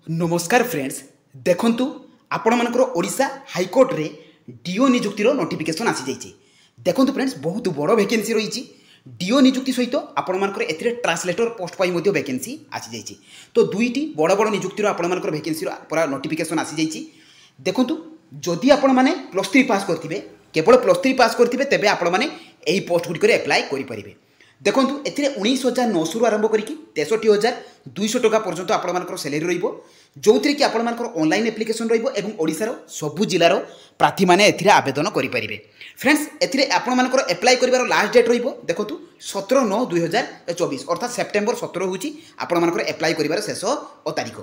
नमस्कार फ्रेंड्स देखंतु आपण मानकर ओडिशा हाईकोर्ट रे डीओ नियुक्तिर नोटिफिकेशन आसी जाइए। देखंतु फ्रेंड्स बहुत बड़ वैकेंसी रही डीओ नियुक्ति सहित आपण मानकर एथिरे ट्रांसलेटर पोस्ट पाई मध्ये वैकेंसी आसी जाइए। तो दुईटी बड़ बड़ नियुक्तिर आपण मानकर वैकेंसी पूरा नोटिफिकेशन आसी जाइए। देखंतु जदि आपण माने +3 पास करथिबे केवल +3 पास करथिबे तेबे आपण माने एही पोस्ट गुडी करे अप्लाई करि परिबे। देखंतु एथिरे 19,900 आरंभ करिकि 63,200 टका पर्यंत आपण मानकर सैलरी रहिबो, जोथिरे कि आपण मानकर ऑनलाइन एप्लिकेशन रहिबो एवं ओडिसा रो सबु जिल्लार प्रार्थी माने एथिरे आवेदन करि परिबे। फ्रेंड्स एथिरे आपण मानकर अप्लाई करिवार लास्ट डेट रहिबो देखंतु 17/9/2024 अर्थात सेप्टेम्बर 17 होची आपण मानकर अप्लाई करिवार शेष तारीख।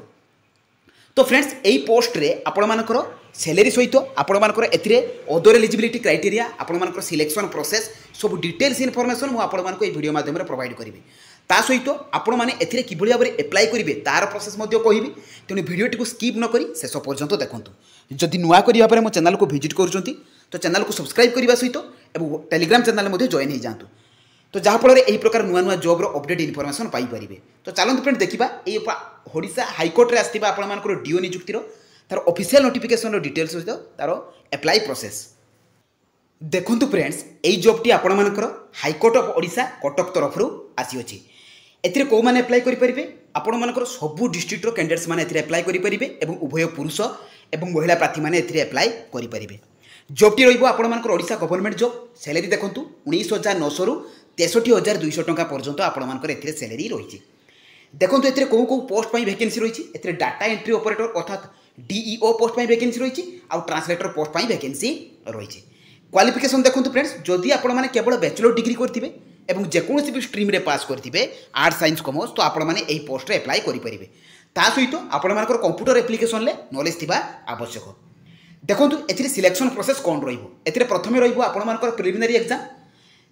तो फ्रेंड्स यही पोस्ट रे आपण मानकर सैलरी सहित आपण मानकर एथिरे अदर एलिजिबिलिटी क्राइटेरिया आपण मानकर सिलेक्शन प्रोसेस सब डिटेल्स इनफॉरमेशन मु आपण मानकर ए वीडियो माध्यम रे प्रोवाइड करिवे। ता सहित आपण माने एथिरे किबळी भाबरे अप्लाई करिवे तार प्रोसेस मध्ये कहिबी, तेनु वीडियोटी को स्किप न करी शेष पर्यंत देखंतु। जदि नुआ करी भाबरे मो चैनल को विजिट करूचंती तो चैनल को सब्सक्राइब करबा सहित एवं टेलीग्राम चैनल मध्ये जॉइन हो जातु, तो जहाँफल यही प्रकार नुआ नुआ जॉब रो अपडेट इनफॉरमेशन पाई परिबे। तो चलते फ्रेंड देखा ये ओडिशा हाईकोर्ट रे आसथिबा आपण मानकर डीओ नियुक्तिर तार ऑफिशियल नोटिफिकेशन डिटेल्स सहित तार अप्लाई प्रोसेस देखंतु। फ्रेंड्स यही जॉबटी आपण मानकर हाईकोर्ट ऑफ ओडिशा कटक तरफ आसी अछि। एथिरे को माने अप्लाई करि परिबे आपण मानकर सबु डिस्ट्रिक्ट रो कैंडिडेट्स माने एथिरे अप्लाई करि परिबे एवं उभय पुरुष एवं महिला प्रार्थी माने एथिरे अप्लाई करि परिबे। जॉबटी रहिबो आपण मानकर ओडिशा गवर्नमेंट जॉब। सैलरी देखंतु 19,900 रु 63,200 टका पर्यंत आपण मानकर एथिरे सैलरी रही। देखंतु एथिरे को पोस्ट पाई वैकेंसी रही। एथिरे डाटा एंट्री ऑपरेटर अर्थात डीईओ पोस्ट पाई वैकेंसी रही आउ ट्रांसलेटर पोस्ट पाई वैकेंसी रही। क्वालिफिकेशन देखंतु फ्रेंड्स जदि आपण माने केवल बैचलर डिग्री करथिबे एवं जेकोसी भी स्ट्रीम रे पास करथिबे आर्ट्स साइंस कॉमर्स तो आपण माने एही पोस्ट रे अप्लाई करि परिबे। ता सहित आपण मानकर कंप्यूटर एप्लिकेशन ले नॉलेज थिबा आवश्यक। देखंतु एथिरे सिलेक्शन प्रोसेस कोन रहिबो। एथिरे प्रथमे रहिबो आपण मानकर प्रिलिमिनरी एग्जाम,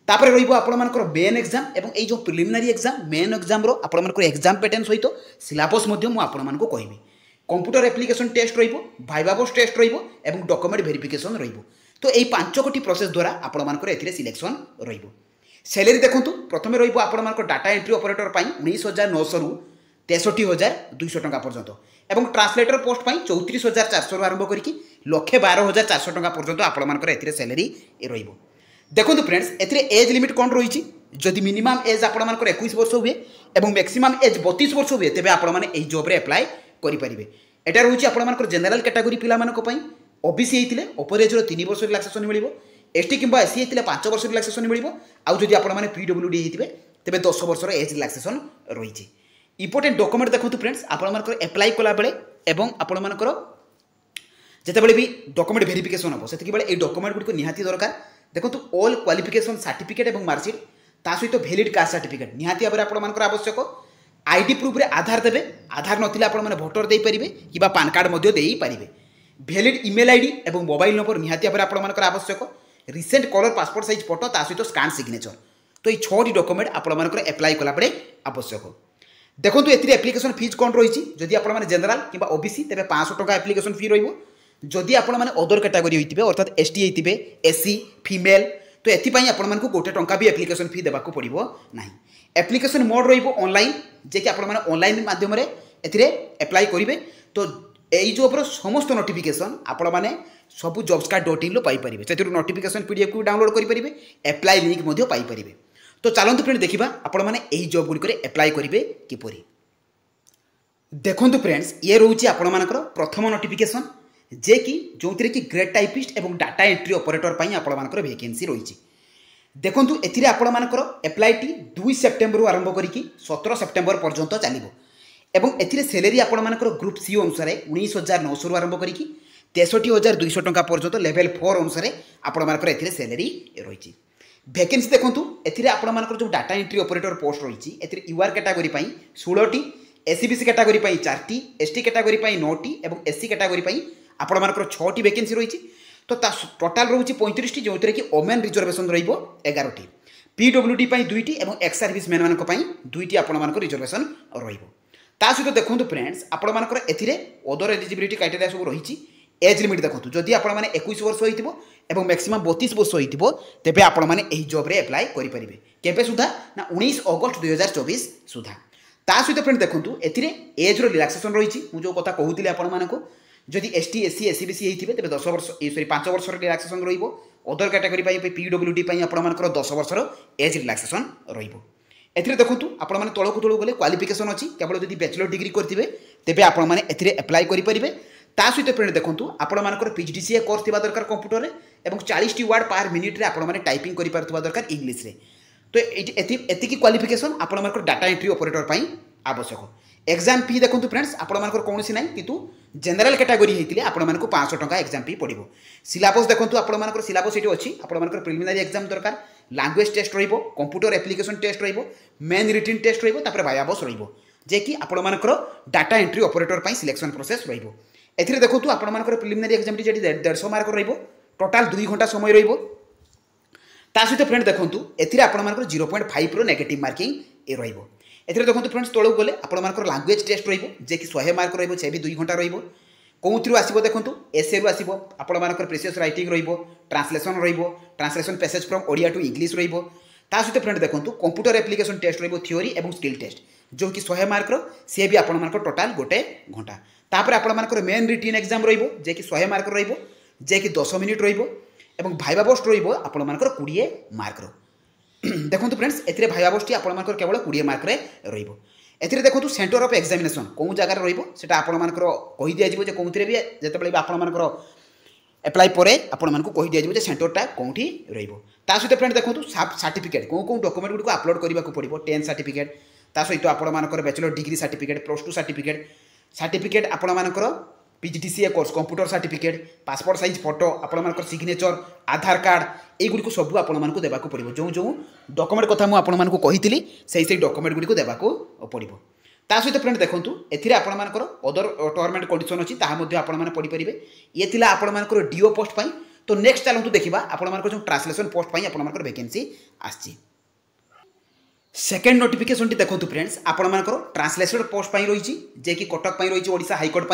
तापर रहिबो आपण मानकर मेन एग्जाम एवं ए जो प्रिलिमिनरी एग्जाम मेन एग्जाम रो आपण मानकर एग्जाम पैटर्न सहित सिलेबस मध्ये मु आपण मानको कहिबी। कंप्यूटर एप्लिकेशन टेस्ट रहिबो, भाइवा बॉस टेस्ट रहिबो एवं डॉक्यूमेंट वेरिफिकेशन रहिबो। तो एही 5 प्रोसेस द्वारा आपण मानकर एथिरे सिलेक्शन रहिबो। सैलरी देखंतु प्रथमे रहिबो आपण मानकर डाटा एंट्री ऑपरेटर पई 19,900 रु 63,200 टका पर्यंत एवं ट्रांसलेटर पोस्ट पई 34,400 रु आरंभ करिकि 1,12,400 टका पर्यंत आपण मानकर एथिरे सैलरी रहिबो। देखो फ्रेंड्स एथिरे एज लिमिट कौन रही। जदि मिनिमम एज आपण मानकर 21 वर्ष हुए एवं मैक्सिमम एज 32 वर्ष हुए तेबे आपण माने एही जॉब रे अप्लाई करि परिबे। एटा रहउची आपण मानकर जनरल कैटेगरी पिला मानक पई ओबीसी हेतिले ओपर एज रो 3 वर्ष रिलैक्सेशन मिलिबो, एसटी किंबा एससी हेतिले 5 वर्ष रिलैक्सेशन मिलिबो, आउ जदि आपण माने पीडब्ल्यूडी हेतिबे तेबे 10 वर्ष रो एज रिलैक्सेशन रही। इंपोर्टेंट डॉक्यूमेंट देखो फ्रेंड्स आपण मानकर अप्लाई कला बेले एवं आपण मानकर जेतेबेले भी डॉक्यूमेंट वेरिफिकेशन हो सेतिके बेले ए डॉक्यूमेंट गुडी को निहाती दरकार। देखो ऑल क्वालिफिकेशन सर्टिफिकेट एवं मार्कशीट ता सहित वैलिड कास्ट सर्टिफिकेट निहाती भाव आपण मानकर आवश्यक। आईडी प्रूफ रे आधार देबे, आधार नथिले आपण माने वोटर देई परिबे किबा पान कार्ड मध्ये देई परिबे। वैलिड ईमेल आईडी एवं मोबाइल नंबर निहाती भाव आपण मानकर आवश्यक। Recent colour passport size photo ता सहित स्कैन सिग्नेचर। तो ये 6टी डॉक्यूमेंट आपण मानकर अप्लाई कला पड़े आवश्यक। देखंतु एथिरे एप्लिकेशन फीस कोन रही। जदि आपण माने जनरल किबा ओबीसी तेबे 500 टका एप्लिकेशन फी रहिबो। जदि आपण माने अदर कैटेगरी होइतिबे अर्थात एसटी होइतिबे एससी फीमेल तो एथिपाई आपण मानकु गोटे टंका भी एप्लिकेशन फी देबाकू पड़िबो नाही। एप्लिकेशन मोड रहिबो ऑनलाइन जे कि आपण माने ऑनलाइन माध्यम रे एथिरे अप्लाई करिवे। तो एई जॉब रो समस्त नोटिफिकेशन आपण माने सब jobscard.in लो पाई परिबे। सेतिरो नोटिफिकेशन पीडीएफ को डाउनलोड करि परिबे, अप्लाई लिंक मध्ये पाई परिबे। तो चलंतु फ्रेंड देखिबा आपण माने एई जॉब गुडी करे अप्लाई करिवे किपरि। देखंतु फ्रेंड्स ये रहउची आपण मानकर प्रथम नोटिफिकेशन जे कि जो कि ग्रेड टाइपिस्ट एवं डाटा एंट्री ऑपरेटर पाई आपण मानकर वैकेंसी रही। देखंतु एथिरे आपण मानकर अप्लाईटी 2 सेप्टेम्बर आरंभ करिकि 17 सेप्टेम्बर पर्यंत चलिबो एवं एथिरे सैलरी आपण मानकर ग्रुप सी अनुसार 19,900 रु आरंभ करिकि 63,200 टका पर्यंत लेवल 4 अनुसार आपण मानकर एथिरे सैलरी रही। वैकेंसी देखंतु एथिरे आपण मानकर जो डाटा एंट्री ऑपरेटर पोस्ट रही एथिरे यूआर कैटेगरी पाई 16टी, एससीबीसी कैटेगरी पाई 4टी, एसटी कैटेगरी पाई 9टी एवं एससी कैटेगरी पाई आपण मानकर 6टी वैकेंसी रही। तो टोटाल रही 35टी जो कि ओमेन रिजर्वेशन रहिबो 11टी, पीडब्ल्यूडी पाई 2टी एवं एक्स सर्विस मैन मानक पाई 2टी आपण मानकर रिजर्वेशन रहिबो। ता सहित देखंतु फ्रेंड्स आपण मानकर एथिरे अदर एलिजिबिलिटी क्राइटेरिया सब रही। एज लिमिट देखंतु जदि आपण माने 21 वर्ष होइतिबो एवं मैक्सिमम 32 वर्ष होइतिबो तेबे आपण माने एही जॉब रे अप्लाई करि परिबे। केबे सुधा ना 19 अगस्त 2024 सुधा। ता सहित फ्रेंड देखो एज रिलैक्सेशन रही जो कथा कहूली आपको जदि एसटी एससी एससी बीसी होते तेज 10 वर्ष सॉरी 5 वर्ष रिलैक्सेशन रदर कैटेगरी पीडब्ल्यूडी आपर 10 वर्ष एज रिलैक्सेशन रही देखो आप तौक तौक गले क्वालिफिकेशन अच्छी केवल जब बैचलर डिग्री करेंगे तेज आपलाई करेंगे ता सहित फ्रेंड देखो आपर पीजीडीसीए कोर्स थी दरकार कंप्यूटर और 40 वर्ड पर मिनिट आपने टाइपिंग कर दरकार इंग्लीश रे तो एति क्वालिफिकेशन आपर डाटा एंट्री ऑपरेटर आवश्यक एग्जाम फी देखो फ्रेंड्स आपर कौन ना कितु जनरल कैटेगरी होते आपको 500 टंका एग्जाम फी पड़ो सिलेबस देखो आपर सिलेबस ये अच्छी आपर प्रिलिमिनारी एग्जाम दरकार language test computer application test main written test वाया बस जे कि आपर data entry operator selection process एथिरे देखो आपर प्रिलिमिनारी एग्जाम 150 मार्क टोटाल 2 घंटा समय ता सहित फ्रेंड देखो एथिरे आपर 0.5 नेगेटिव मार्किंग ए एथिरे देखो फ्रेंड्स तौक गले आपर लैंग्वेज टेस्ट जे कि 100 मार्क से भी 2 घंटा कौन आसो देखो एसे रु आसो आपर precis writing translation translation passage from Odia to English ता सहित फ्रेंड देखो कंप्यूटर एप्लिकेशन टेस्ट थ्योरी और स्किल टेस्ट जो कि 100 मार्क सी भी आपर टोटाल 1 घंटा तापर आपर मेन रिटन एग्जाम जे कि 100 मार्क जे कि 10 मिनिट और भाइवा पोस्ट आपर 20 मार्क देखो फ्रेंड्स एथिरे भाइवा पोस्ट आपर केवल 20 मार्क एथिरे देखो सेंटर ऑफ एग्जामिनेशन कौन जगार रोटा आपर कही दिज्व कौन भी जिते आपर एप्लाई पर आपको कही दिज्व सेंटरटा कौटी ता सहित फ्रेंड देखो सर्टिफिकेट कौन कौन डॉक्यूमेंट गुड अपलोड करने को पड़ो 10 सर्टिफिकेट ता सहित आपर बैचलर डिग्री सर्टिफिकेट +2 सर्टिफिकेट आपर PGDCA course computer certificate passport size photo आपर सिग्नेचर आधार कार्ड युग सब आपको देवाक पड़ो जो जो डॉक्यूमेंट कथा मुझे कही से डॉक्यूमेंट गुड़ी देवाक पड़ो ता सहित फ्रेंड देखो एथिरे आपर अदर टर्म एंड कंडीशन अच्छी आपने पढ़ी ये थी आपर डीओ पोस्ट तो नेक्स्ट चलतु देखा आपर जो ट्रांसलेशन पोस्ट आपर वैकेंसी आसी सेकेंड नोटिफिकेशन देखो फ्रेंड्स आपर ट्रांसलेटर पोस्ट रही जे कि कटक रही ओडिशा हाईकोर्ट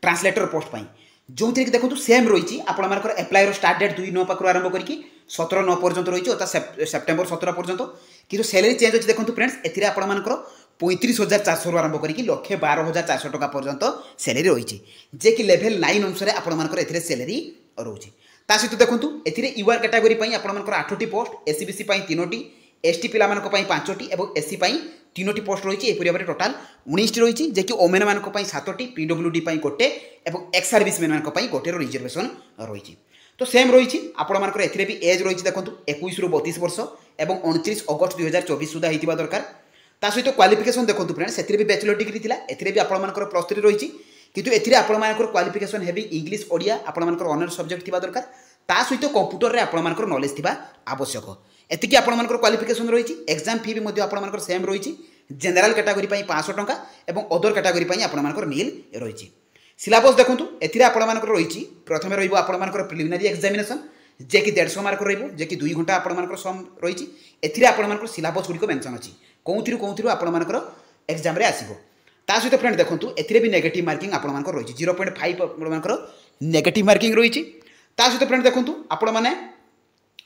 ट्रांसलेटर पोस्ट जो थी देखो सेम रही आपर एप्लायर स्टार्ट डेट 2/9 पाखु आरंभ करके 17/9 पर्यंत रही अर्थात सेप्टेम्बर 17 पर्यंत कि सैलरी चेंज अच्छी देखो फ्रेंड्स एथिरे आपर 35,400 रु आरंभ करके 1,12,400 टका पर्यंत सैलरी रही जे कि लेवल 9 अनुसार आपर सैलरी रोचे ता सहित देखो एथिरे यूआर कैटेगरी आपर 8टी पोस्ट एससी बीसी 3टी एसटी पिला 5टी और एससी 3टी पोस्ट रही है भाव में टोटाल 19टी रही है कि ओमेन मान 7टी पीडब्ल्यूडी गोटे और एक्स सर्विस मैन गोटे रिजर्वेशन रही तो सेम रही आपर एथिरे भी एज रही देखो 21 रु 32 वर्ष और 29 अगस्त 2024 सुधा होता दरकार ता सहित क्वालिफिकेशन देखो फ्रेंड्स से भी बैचलर डिग्री थी एथिरे भी आपर +3 रही किंतु एथिरे आपर क्वालिफिकेशन हेवी इंग्लिश ओडिया आपर ऑनर सब्जेक्ट थी दरकार ता सहित कंप्यूटर आपर नॉलेज थी आवश्यक एतिकी आपर क्वालिफिकेशन रही एग्जाम फी भी आपर सेम रही जनरल कैटेगरी 500 टंका और अदर कैटेगरी आपर नील रही सिलेबस देखो एथिरे आपर रही प्रथम रही प्रिलिमिनारी एग्जामिनेशन जे कि 150 मार्क जे कि 2 घंटा आपर सम रही एथिरे आपर सिलेबस गुड़िक मेंशन अच्छी कौन आपर एग्जाम आसो ता सहित फ्रेंड देखो एथिरे भी नेगेटिव मार्किंग आपर रही 0.5 आपर नेगेटिव मार्किंग रही ता सहित फ्रेंड देखो आपण मैंने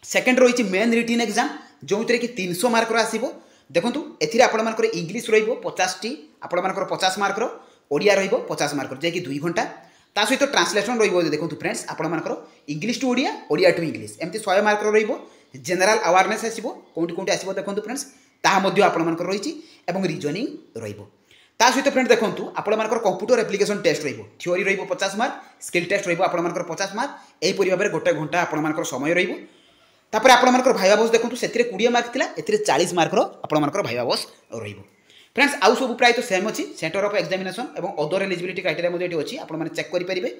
सेकेंड रही मेन रिटन एग्जाम जो थे कि 300 मार्क आसो देखो एथिरे आपर इंग्लिश री 50 50 मार्क ओडिया री50 मार्क जे कि 2 घंटा ता सहित ट्रांसलेशन रही देखो फ्रेंड्स आपर English to Odia Odia to English एमती 100 मार्क रही जनरल अवेयरनेस आसो कौटी आसो देखो फ्रेंड्स ताहा आपर रही रीजनिंग ता सहित फ्रेंड देखो आपर कंप्यूटर एप्लिकेशन टेस्ट थ्योरी रही 50 मार्क स्किल टेस्ट रही आपर 50 मार्क यहीपरि भाव में 1 घंटा आपर समय रही तापर आपर भाइवा बस देखो से 20 मार्क था ए 40 मार्क आपर भाइवा बस रही फ्रेंड्स आउ सब प्राय तो सेम अच्छी सेंटर ऑफ एग्जामिनेशन और अदर एलिजिबिलिटी क्राइटेरिया अच्छी आपने चेक करेंगे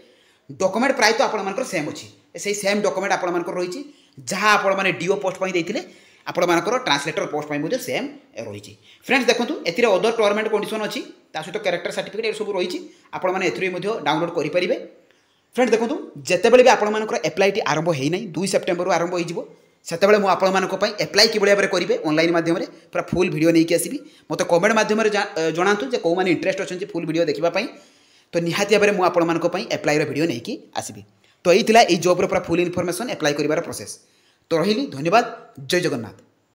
डॉक्यूमेंट प्राय तो आपर सेम अच्छी से सेम डॉक्यूमेंट आपर रही जहाँ आपने डीओ पोस्ट देते आपर ट्रांसलेटर पोस्ट सेम रही फ्रेंड्स देखो ए अदर टर्म एंड कंडीशन अच्छी सहित कैरेक्टर सर्टिफिकेट सब रही आपने डाउनलोड करेंगे फ्रेंड देखो जितेबाला भी आपर एप्लाईटी आरंभ होना 2 सेप्टेम्बर आरंभ होते मुझे एप्लाई कि भाव में करेंगे ऑनलाइन माध्यम पूरा फुल वीडियो नहीं आसबि मत कमेंट माध्यम जनातु जे कौन इंटरेस्ट अच्छे फुल वीडियो देखापी तो निहाती भाव में मुझे एप्लाई वीडियो नहीं आसबि तो यही जॉब्र पूरा फुल इनफर्मेशन एप्लाई कर प्रोसेस तो रही धन्यवाद जय जगन्नाथ।